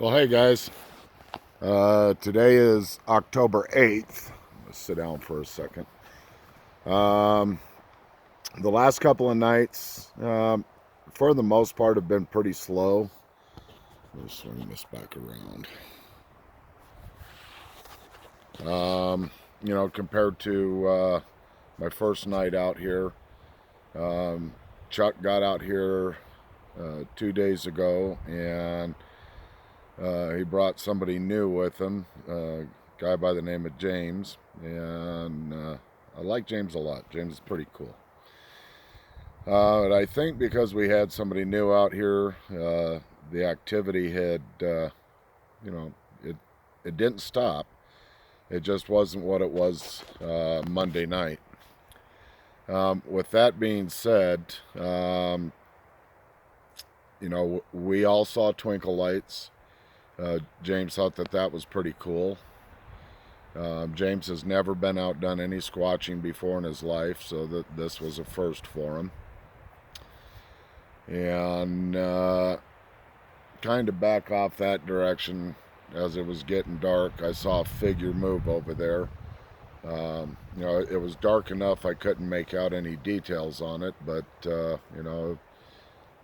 Well, hey guys, today is October 8th. Let's sit down for a second. Um, the last couple of nights, for the most part, have been pretty slow. Let's swing this back around. Compared to my first night out here, um, Chuck got out here 2 days ago, and he brought somebody new with him, a guy by the name of James, and I like James a lot. James is pretty cool. And I think because we had somebody new out here, the activity had, you know, it it didn't stop. It just wasn't what it was Monday night. With that being said, we all saw twinkle lights. James thought that was pretty cool. James has never been out done any squatching before in his life, so that this was a first for him. And kind of back off that direction as it was getting dark, I saw a figure move over there. It was dark enough I couldn't make out any details on it, but it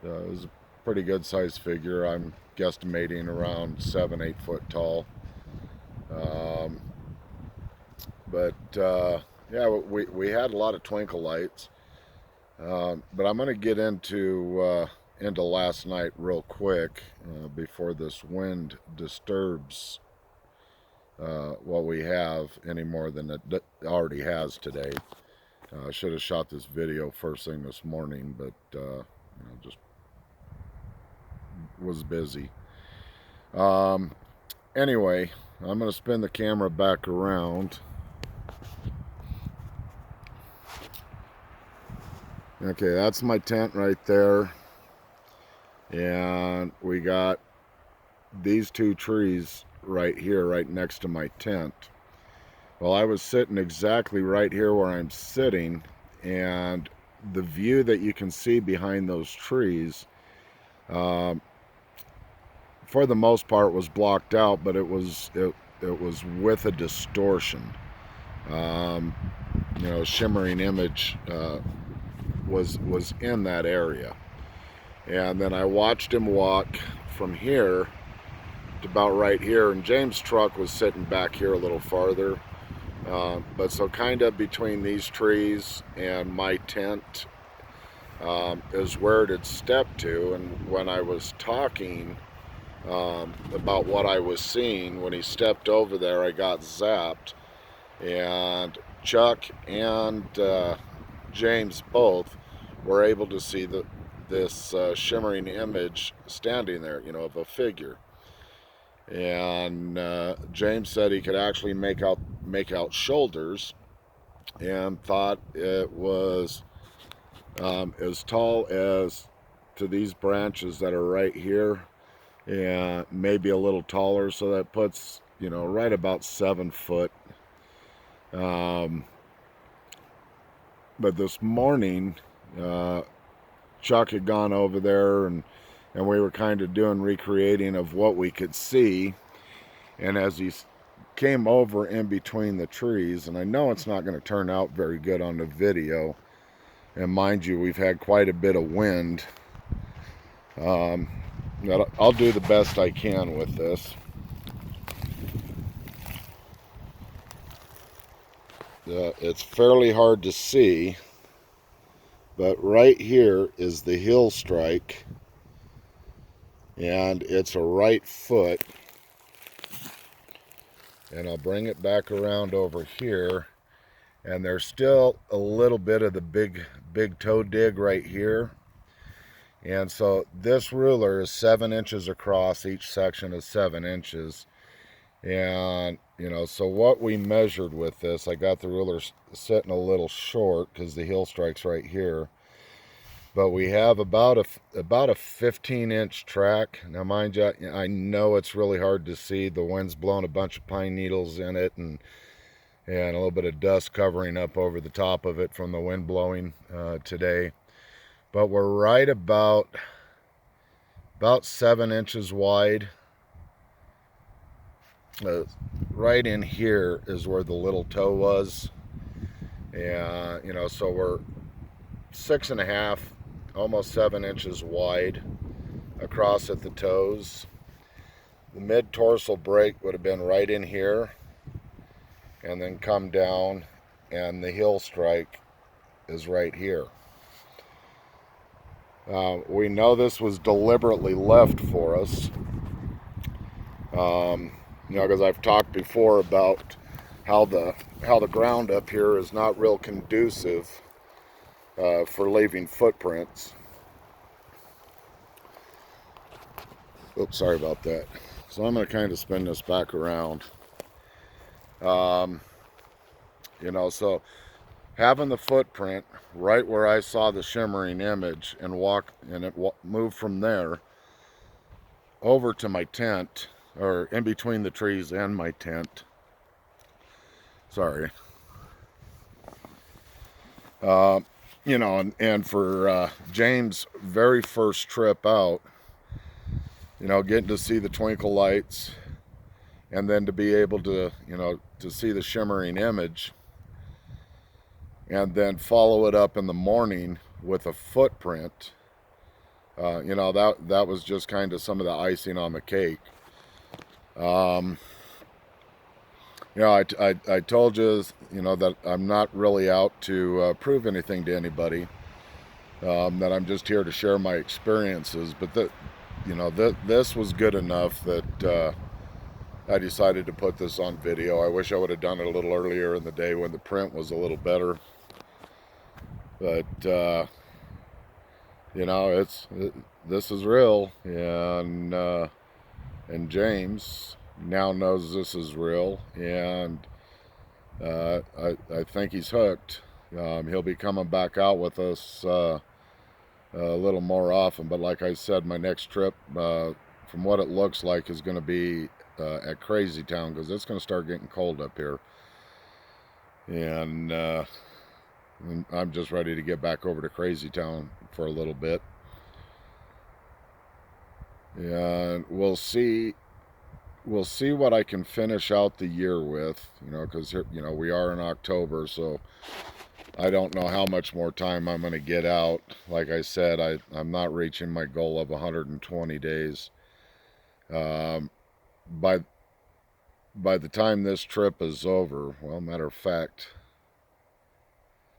was a pretty good sized figure. I'm guesstimating around 7-8 foot tall. Um, but we had a lot of twinkle lights. But I'm going to get into last night real quick before this wind disturbs what we have any more than it already has today. I should have shot this video first thing this morning, but just was busy. Anyway, I'm going to spin the camera back around. Okay, that's my tent right there. And we got these two trees right here, right next to my tent. Well, I was sitting exactly right here where I'm sitting, and the view that you can see behind those trees, for the most part, was blocked out, but it was with a distortion. Shimmering image was in that area. And then I watched him walk from here to about right here, and James' truck was sitting back here a little farther. But so kind of between these trees and my tent is where it had stepped to. And when I was talking about what I was seeing, when he stepped over there, I got zapped. And Chuck and James both were able to see this shimmering image standing there, of a figure. And James said he could actually make out shoulders, and thought it was as tall as to these branches that are right here, and maybe a little taller. So that puts right about 7 foot. But this morning, Chuck had gone over there, and we were kind of doing recreating of what we could see. And as he came over in between the trees, and I know it's not going to turn out very good on the video, and mind you, we've had quite a bit of wind. I'll do the best I can with this. It's fairly hard to see, but right here is the heel strike, and it's a right foot. And I'll bring it back around over here, and there's still a little bit of the big toe dig right here. And so this ruler is 7 inches across. Each section is 7 inches. And so what we measured with this, I got the ruler sitting a little short because the heel strike's right here, but we have about a 15-inch track. Now mind you, I know it's really hard to see. The wind's blowing a bunch of pine needles in it, and a little bit of dust covering up over the top of it from the wind blowing today. But we're right about 7 inches wide, right in here is where the little toe was. And, so we're 6.5, almost 7 inches wide across at the toes. The mid-tarsal break would have been right in here and then come down, and the heel strike is right here. We know this was deliberately left for us, because I've talked before about how the ground up here is not real conducive for leaving footprints. Oops, sorry about that. So I'm going to kind of spin this back around. So having the footprint right where I saw the shimmering image and move from there over to my tent, or in between the trees and my tent. Sorry. And for James' very first trip out, getting to see the twinkle lights and then to be able to, to see the shimmering image and then follow it up in the morning with a footprint, that was just kind of some of the icing on the cake. I told you, that I'm not really out to prove anything to anybody, that I'm just here to share my experiences, but this was good enough that I decided to put this on video. I wish I would have done it a little earlier in the day when the print was a little better. But, this is real. And James now knows this is real. And I think he's hooked. He'll be coming back out with us a little more often. But like I said, my next trip, from what it looks like, is going to be at Crazy Town, because it's going to start getting cold up here. And I'm just ready to get back over to Crazy Town for a little bit. And we'll see what I can finish out the year with, because we are in October, so I don't know how much more time I'm going to get out. Like I said, I'm not reaching my goal of 120 days. By the time this trip is over, well, matter of fact,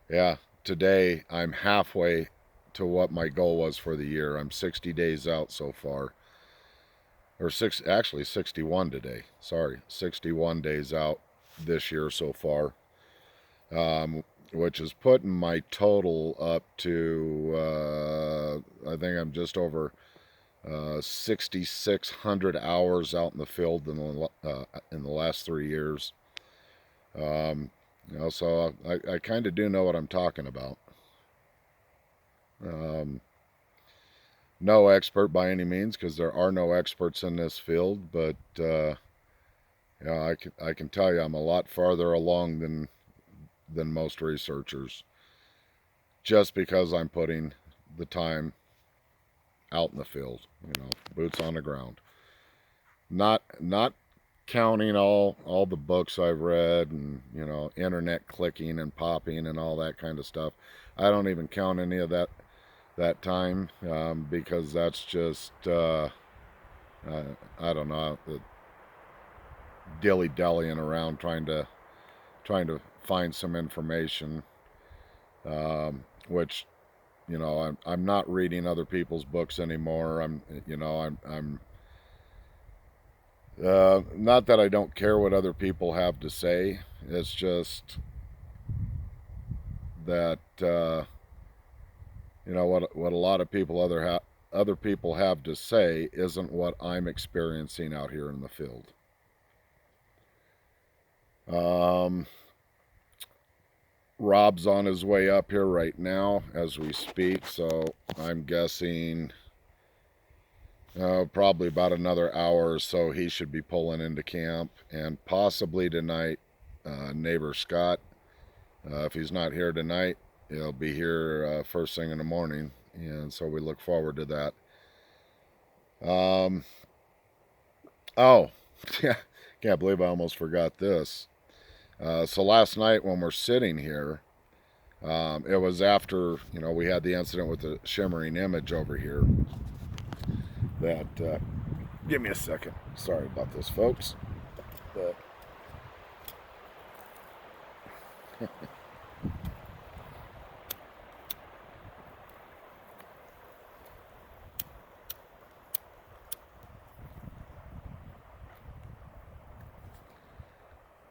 yeah, today I'm halfway to what my goal was for the year. I'm 60 days out so far. Or 61 today. Sorry, 61 days out this year so far. Which is putting my total up to, I think I'm just over 6,600 hours out in the field in the last 3 years. So I kind of do know what I'm talking about. No expert by any means, because there are no experts in this field, but I can tell you I'm a lot farther along than most researchers, just because I'm putting the time out in the field, boots on the ground. Not counting all the books I've read and internet clicking and popping and all that kind of stuff. I don't even count any of that time, because that's just I don't know, dilly-dallying around trying to find some information, which I'm not reading other people's books anymore. I'm not that I don't care what other people have to say. It's just that what a lot of other people have to say isn't what I'm experiencing out here in the field. Rob's on his way up here right now as we speak, so I'm guessing probably about another hour or so he should be pulling into camp, and possibly tonight neighbor Scott, if he's not here tonight, he'll be here first thing in the morning, and so we look forward to that. Oh, yeah, Can't believe I almost forgot this. So last night when we're sitting here, it was after, we had the incident with the shimmering image over here. That, give me a second. Sorry about this, folks. But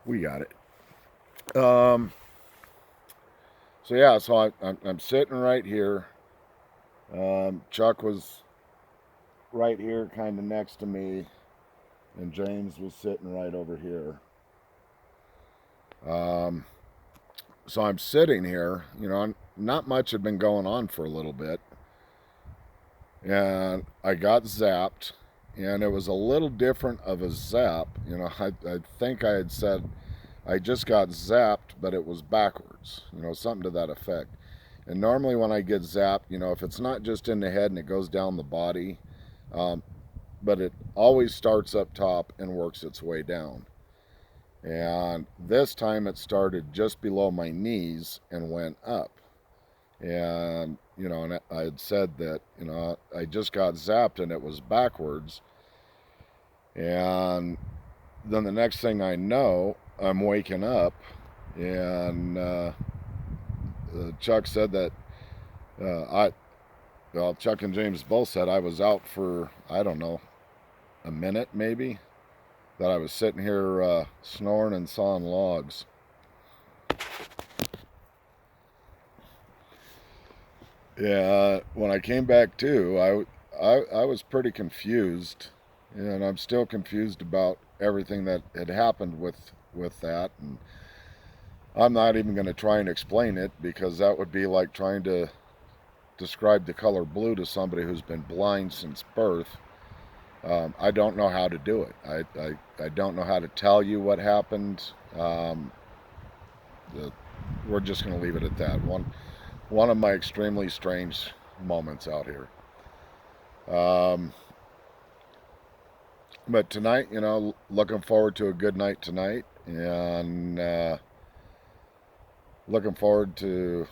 we got it. So yeah, so I'm sitting right here. Chuck was right here, kind of next to me, and James was sitting right over here. So I'm sitting here, not much had been going on for a little bit, and I got zapped, and it was a little different of a zap. I think I had said I just got zapped, but it was backwards, something to that effect. And normally when I get zapped, if it's not just in the head and it goes down the body, but it always starts up top and works its way down. And this time it started just below my knees and went up. And, and I had said that, I just got zapped and it was backwards. And then the next thing I know, I'm waking up, and Chuck said that Chuck and James both said I was out for, I don't know, a minute maybe, that I was sitting here snoring and sawing logs. Yeah, when I came back to, I was pretty confused, and I'm still confused about everything that had happened with that. And I'm not even going to try and explain it, because that would be like trying to describe the color blue to somebody who's been blind since birth. I don't know how to do it. I don't know how to tell you what happened. We're just going to leave it at that. One of my extremely strange moments out here. But tonight, looking forward to a good night tonight, and looking forward to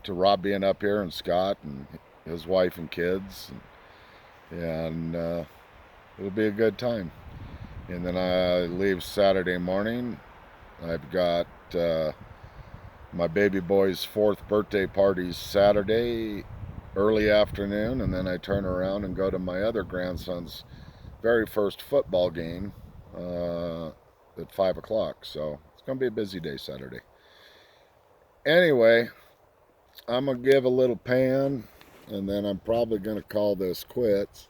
Rob being up here, and Scott and his wife and kids, and it'll be a good time. And then I leave Saturday morning. I've got my baby boy's 4th birthday party Saturday early afternoon, and then I turn around and go to my other grandson's very first football game at 5 o'clock. So it's going to be a busy day Saturday. Anyway, I'm going to give a little pan, and then I'm probably going to call this quits.